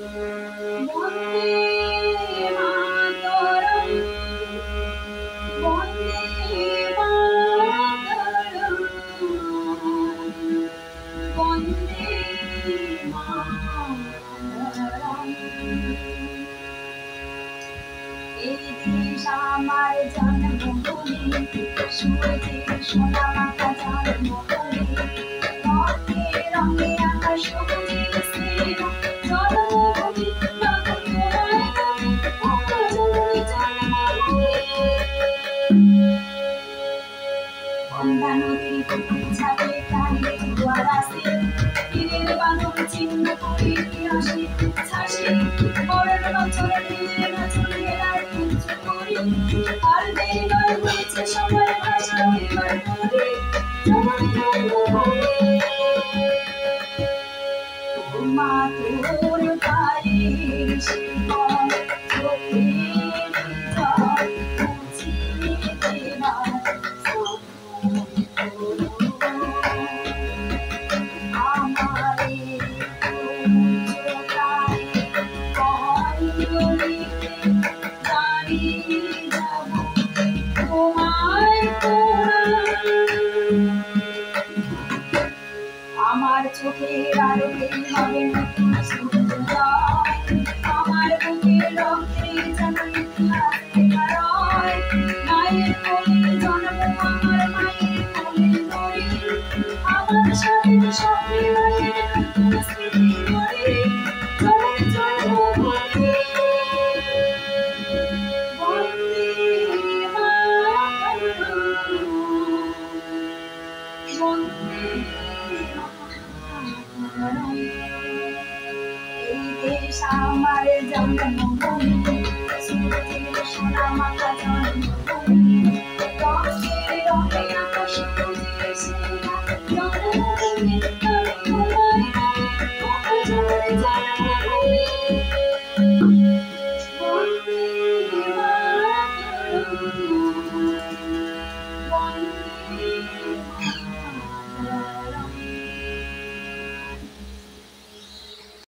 বন্দে মাতরম, বন্দে মাতরম, বন্দে মাতরম। এই দেশ আমার জন্মভূমি, সূর্যের সোনা মাখা জন্মভূমি, রঙে রঙে আকাশ সবুজের স্নেহ জন্মভূমি, গঙ্গা নদীর বুকে ছাপে প্রাণের জোয়ার আসে, তীরের বাঁধন ছিন্ন করে ইতিহাসে ছাসে, বরণ বছর ঢেলে নাচন মেলার কুঞ্জ করি, আর দেরি নয় হয়েছে সময় ভাষা এবার করে মা তোর পায়ের শিকল চোখের জল মুছিয়ে দেবার আমারে চোখায় কয়লিতে দাঁড়িয়ে যাব তোমার আমার চোখের আলোতে হবে নতুন সূর্যোদয়, আমার বুকের রক্তে যেন ইতিহাস লেখা রয়, মায়ের কোলে জন্ম আমার মায়ের কোলে ধরে, আমার স্বাধীন স্বপ্নে মায়ের নতুন স্মৃতি করে চলে জন্মভূমি। বন্দে মাতরম, বন্দে মাতরম। এই দেশ আমার জন্মভূমি, সূর্যের সোনা মাখা জন্মভূমি, রঙে রঙে আকাশ সবুজের স্নেহ জন্মভূমি, জন্মভূমি।